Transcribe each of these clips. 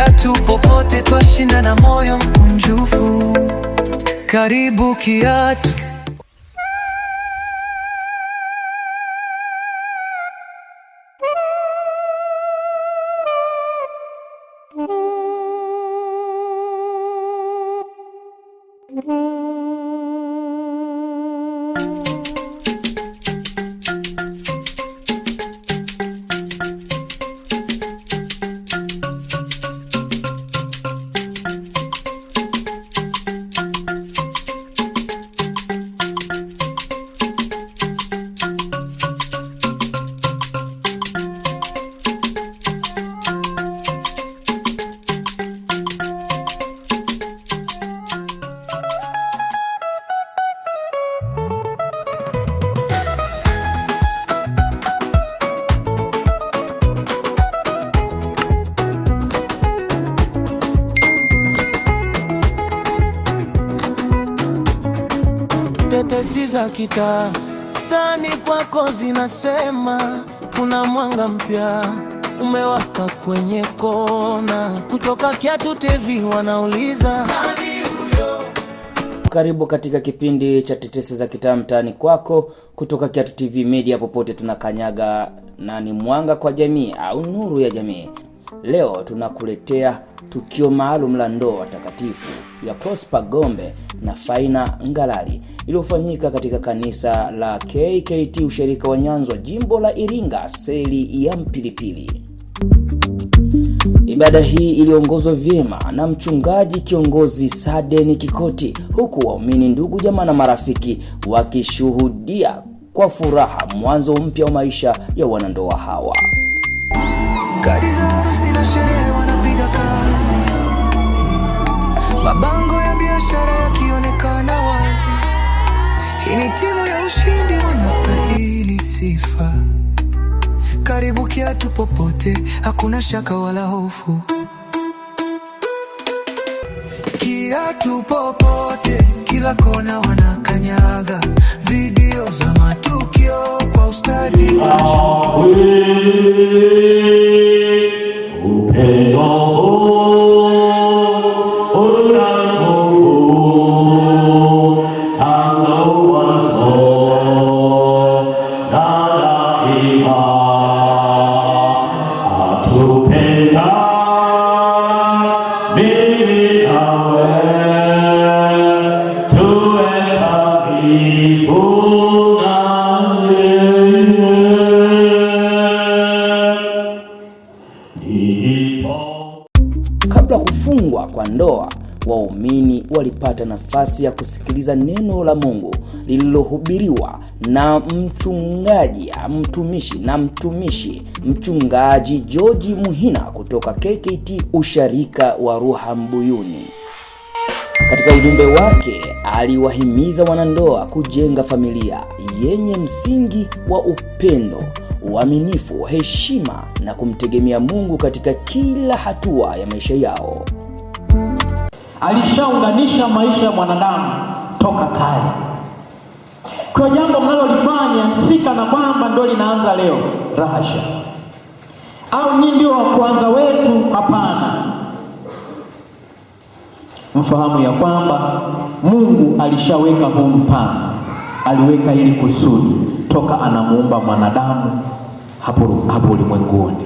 kiatu popote twashinda na moyo mkunjufu. Karibu kiatu. Tetesi za kitaa tani kwako zinasema kuna mwanga mpya umewaka kwenye kona. Kutoka Kiatu TV wanauliza nani huyo? Karibu katika kipindi cha tetesi za kitaa mtaani kwako kutoka Kiatu TV Media. Popote tunakanyaga na ni mwanga kwa jamii au nuru ya jamii. Leo tunakuletea tukio maalum la ndoa takatifu ya Prosper Gombe na Faina Ngalali iliyofanyika katika kanisa la KKT Ushirika wa Nyanzwa, jimbo la Iringa, seli ya Mpilipili. Ibada hii iliongozwa vyema na mchungaji kiongozi Saden Kikoti, huku waumini, ndugu, jamaa na marafiki wakishuhudia kwa furaha mwanzo mpya wa maisha ya wanandoa hawa. Kadi za harusi na sherehe wanapiga kazi, mabango ya biashara yakionekana wazi. Hii ni timu ya ushindi, wanastahili sifa. Karibu Kiatu popote, hakuna shaka wala hofu. Kiatu popote, kila kona wanakanyaga. Video za matukio kwa ustadi wanashuhudia. Kabla kufungwa kwa ndoa, waumini walipata nafasi ya kusikiliza neno la Mungu lililohubiriwa na mtumishi mchungaji George Muhina kutoka KKT Usharika wa Ruha Mbuyuni. Katika ujumbe wake aliwahimiza wanandoa kujenga familia yenye msingi wa upendo, uaminifu, heshima na kumtegemea Mungu katika kila hatua ya maisha yao. Alishaunganisha maisha ya mwanadamu toka kale. Kwa jambo mnalolifanya si kana kwamba ndio linaanza leo, rahasha. Au ni ndio wa kwanza wetu, hapana. Mfahamu ya kwamba Mungu alishaweka huu mpango. Aliweka ili kusudi toka anamuumba mwanadamu hapo ulimwenguni.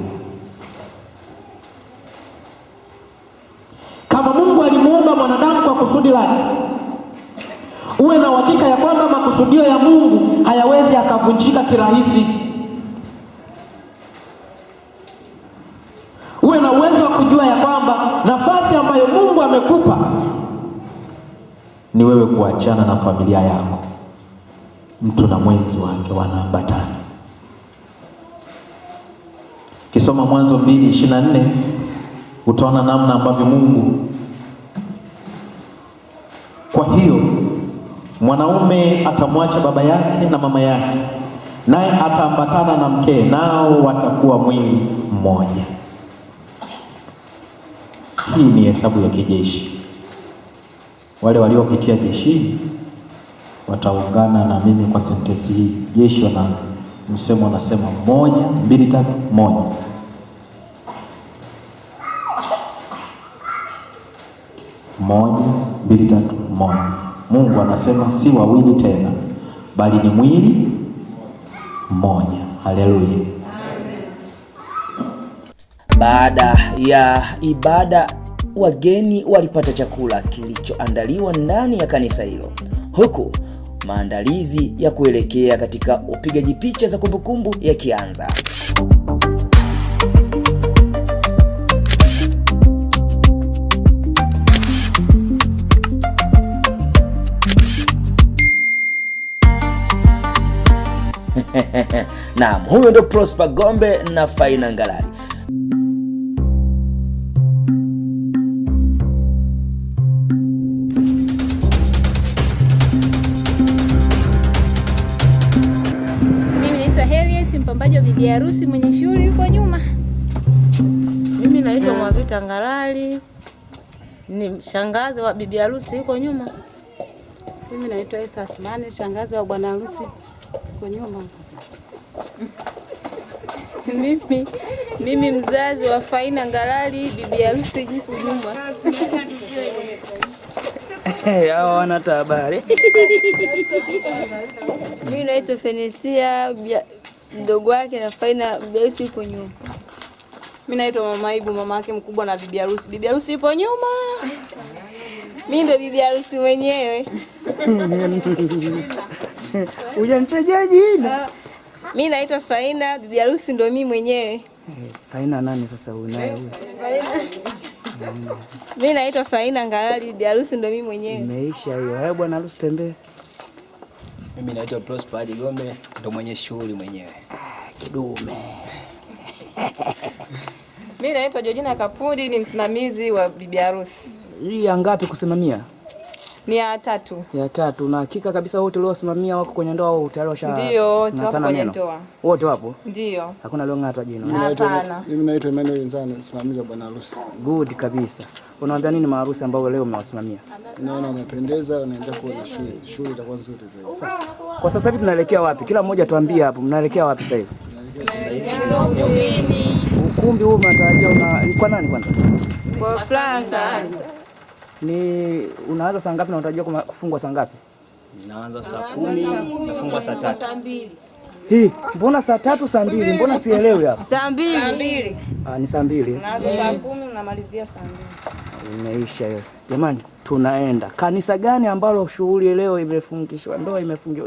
Kama Mungu alimuumba mwanadamu kwa kusudi lake, uwe na uhakika ya kwamba makusudio ya Mungu hayawezi akavunjika kirahisi. Uwe na uwezo wa kujua ya kwamba nafasi ambayo Mungu amekupa ni wewe kuachana na familia yako. Mtu na mwenzi wake wanaambatana. Kisoma Mwanzo 2:24 utaona namna ambavyo Mungu. Kwa hiyo mwanaume atamwacha baba yake na mama yake, naye ataambatana na mke, nao watakuwa mwili mmoja. Hii ni hesabu ya kijeshi. Wale waliopitia jeshi wataungana na mimi kwa sentensi hii. Jeshi wana msemo wanasema 1, 2, 3, 1. 1, 2, 3, 1. Mungu anasema si wawili tena, bali ni mwili mmoja. Haleluya. Baada ya ibada, wageni walipata chakula kilichoandaliwa ndani ya kanisa hilo, huku maandalizi ya kuelekea katika upigaji picha za kumbukumbu yakianza. Naam, huyo ndio Prosper Gombe na Faina Ngalali. Mimi naitwa Harriet, mpambaji wa bibi harusi mwenye shughuli yuko nyuma. Mimi naitwa Mwavita Ngalali, ni shangazi wa bibi harusi yuko nyuma. Mimi naitwa Esther Asmani, shangazi wa bwana harusi yuko nyuma. Mimi mzazi wa Faina Ngalali, bibi harusi yuko nyuma. Hao wana habari. Mimi naitwa Fenesia, mdogo wake na Faina, bibi harusi yuko nyuma. Mimi naitwa Mama Ibu, mama yake mkubwa na bibi harusi. Bibi harusi yupo nyuma. Mimi ndo bibi harusi mwenyewe. Hujanitaja jina. Mimi naitwa Faina, bibi harusi ndo mimi mwenyewe. Faina nani sasa unaye huyo? Mimi naitwa Faina Ngalali, bibi harusi ndo mimi mwenyewe. Imeisha hiyo. Hayo bwana harusi tembee. Mimi naitwa Prosper Gombe, ndo mwenye shughuli mwenyewe. Kidume. Mimi naitwa Georgina Kapundi, ni msimamizi wa bibi harusi. Hii ya ngapi kusimamia? Ni ya 3. Ya 3. Na hakika kabisa wote waliosimamia wako kwenye ndoa au tayari washa? Ndio, wote wako kwenye ndoa. Wote wapo? Ndio. Hakuna leo ng'atwa jina. Mimi naitwa Emmanuel Nzano, msimamizi wa bwana harusi. Good kabisa. Unawaambia nini maharusi ambao leo mmewasimamia? Naona wamependeza, wanaenda kuona shughuli itakuwa nzuri zaidi. Kwa sasa hivi tunaelekea wapi? Kila mmoja tuambie hapo, mnaelekea wapi sasa hivi? Ukumbi huu mnatarajia ni kwa nani kwanza? Kwa Fransa. Ni unaanza saa ngapi na unatarajia kufungwa saa ngapi? Naanza saa 10, nafungwa saa 3. Hii, mbona saa 3 saa 2? Mbona sielewi hapa? Saa 2. Ni saa 2. Unaanza saa 10 unamalizia saa 2. Imeisha hiyo. Jamani, tunaenda. Kanisa gani ambalo shughuli leo imefungishwa? Ndoa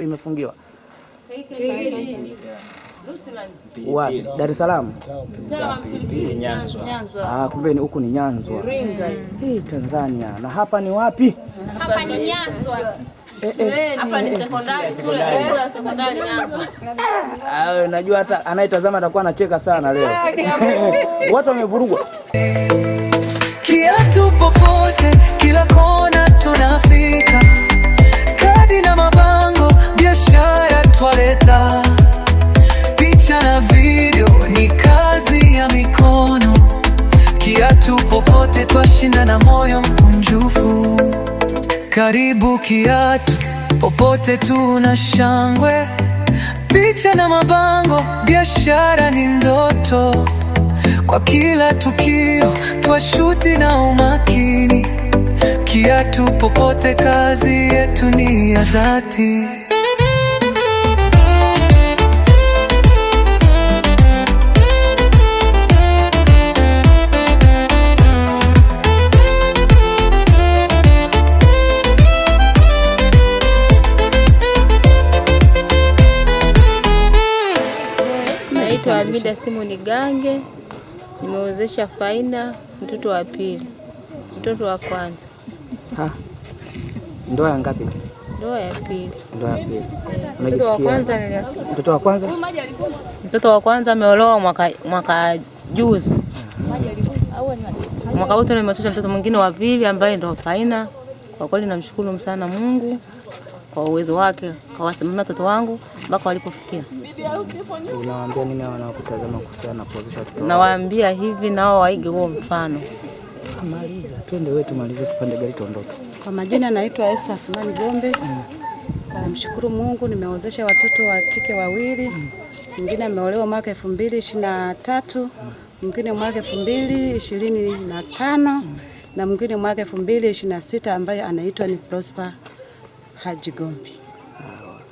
imefungiwa? Wapi? Dar es Salaam? Nyanzwa. Kumbe huku ni Nyanzwa. Hii Tanzania. Na hapa ni wapi? Hapa ni Nyanzwa. Hapa ni sekondari, shule ya sekondari Nyanzwa. Najua hata anayetazama atakuwa anacheka sana leo. Watu wamevurugwa. Kiatu popote, kila kona tunafika. Kadi na mabango, biashara twaleta. Picha na video ni kazi ya mikono. Kiatu popote twashinda na moyo mkunjufu. Karibu Kiatu popote, tuna shangwe. Picha na mabango, biashara ni ndoto. Kwa kila tukio twashuti na umakini. Kiatu popote, kazi yetu ni ya dhati. Naitwa Amida Simoni Gange, nimewezesha Faina, mtoto wa pili, mtoto wa kwanza. Ndoa ya ngapi? Ndoa ya pili. Ndoa ya pili. Mtoto wa kwanza Mtoto wa kwanza? Mtoto wa kwanza ameolewa mwaka juzi. Mwaka huu nimewezesha mtoto mwingine wa pili ambaye ndo Faina. Kwa kweli namshukuru sana Mungu kwa uwezo wake, kawasimamia watoto wangu mpaka walipofikia. Unawaambia nini wanaokutazama kuhusiana na kuwezesha watoto? Nawaambia hivi nao waige huo mfano. Maliza, twende wewe tumalize, tupande gari tuondoke. Kwa majina naitwa Esther Asmani Gombe. Namshukuru Mungu nimewezesha watoto wa kike wawili. Mwingine ameolewa mwaka 2023, mwingine mwaka 2025. na mwingine mwaka 2026 ambaye anaitwa ni Prosper Haji Gombe.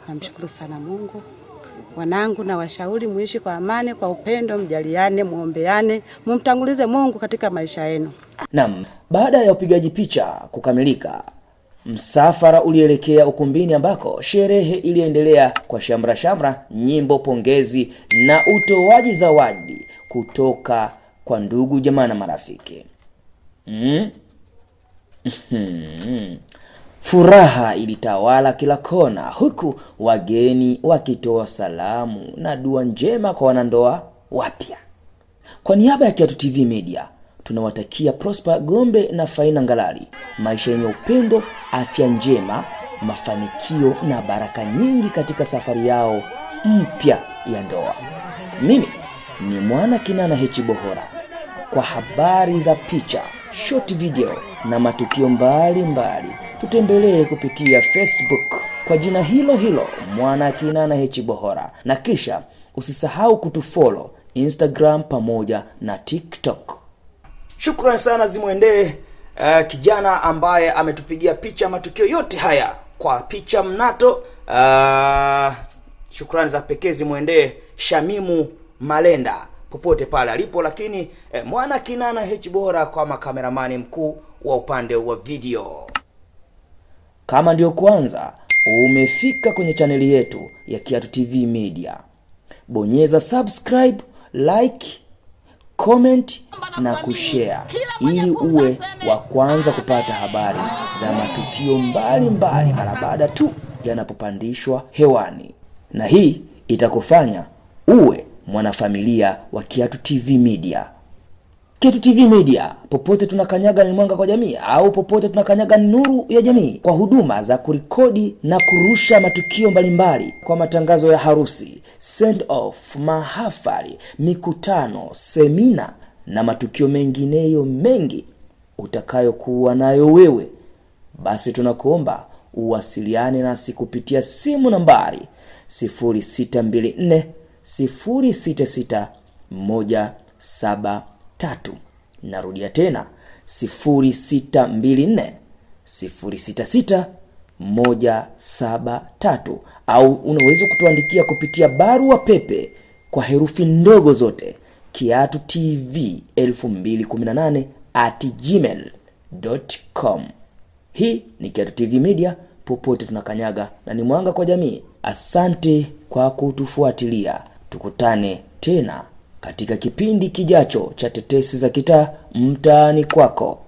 Namshukuru sana Mungu. Wanangu na washauri muishi kwa amani, kwa upendo, mjaliane, muombeane, mumtangulize Mungu katika maisha yenu. Naam, baada ya upigaji picha kukamilika, msafara ulielekea ukumbini ambako sherehe iliendelea kwa shamra, nyimbo, pongezi na utoaji zawadi kutoka kwa ndugu, jamaa na marafiki. Furaha ilitawala kila kona, huku wageni wakitoa salamu na dua njema kwa wanandoa wapya. Kwa niaba ya Kiatu TV Media, tunawatakia Prosper Gombe na Faina Ngalali maisha yenye upendo, afya njema, mafanikio na baraka nyingi katika safari yao mpya ya ndoa. Mimi ni Mwana Kinana Hechi Bohora. Kwa habari za picha, short video na matukio mbalimbali, tutembelee kupitia Facebook kwa jina hilo Mwana Kinana Hechi Bohora, na kisha usisahau kutufollow Instagram pamoja na TikTok. Shukrani sana zimwendee kijana ambaye ametupigia picha matukio yote haya kwa picha mnato. Shukrani za pekee zimwendee Shamimu Malenda popote pale alipo, lakini Mwana Kinana Hechi Bohora kwa makameramani mkuu wa upande wa video. Kama ndio kwanza umefika kwenye chaneli yetu ya Kiatu TV Media, bonyeza subscribe, like, comment na kushare ili uwe wa kwanza kupata habari za matukio mbalimbali mara baada tu yanapopandishwa hewani. Na hii itakufanya uwe mwanafamilia wa Kiatu TV Media. Kiatu TV Media, popote tunakanyaga ni mwanga kwa jamii, au popote tunakanyaga ni nuru ya jamii, kwa huduma za kurekodi na kurusha matukio mbalimbali kwa matangazo ya harusi, send off, mahafali, mikutano, semina na matukio mengineyo mengi utakayokuwa nayo wewe. Basi tunakuomba uwasiliane nasi kupitia simu nambari 0624 066 173. Narudia tena 0624 066 173, au unaweza kutuandikia kupitia barua pepe kwa herufi ndogo zote kiatutv2018@gmail.com. Hii ni Kiatu TV Media, popote tunakanyaga na ni mwanga kwa jamii. Asante kwa kutufuatilia. Tukutane tena katika kipindi kijacho cha Tetesi za Kitaa Mtaani Kwako.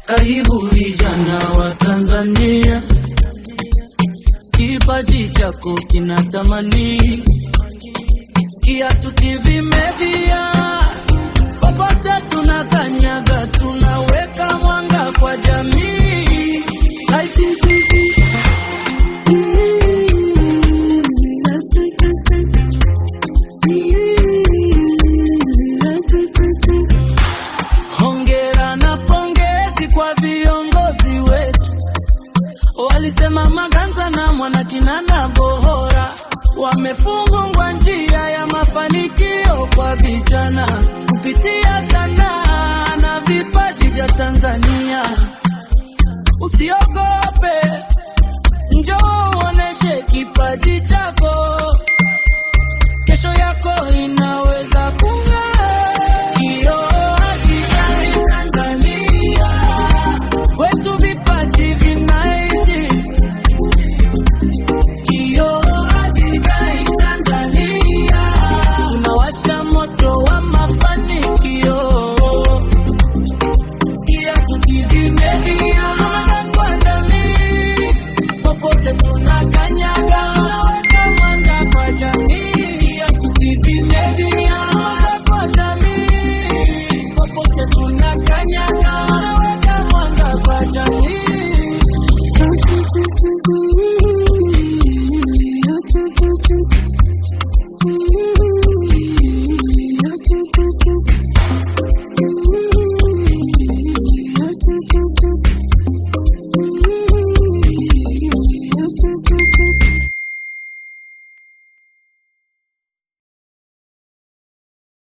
Karibu vijana wa Tanzania, kipaji chako kinatamani. Kiatu TV Media, popote tunakanyaga, tunaweka mwanga kwa jamii. Hongera na pongezi kwa viongozi wetu, walisema Maganza na Mwana Kinana Bohora wamefungua njia ya mafanikio kwa vijana kupitia sanaa na vipaji vya Tanzania. Usiogope, njoo uoneshe kipaji chako, kesho yako inaweza kung'aa. Tanzania wetu vipaji vinaishi. Tanzania tunawasha moto wa mafanikio. Kiatu TV Media, kwa jamii, popote tunakanyaga, tunaweka mwanga kwa jamii. Kiatu TV Media, kwa jamii, popote tunakanyaga, tunaweka mwanga kwa jamii.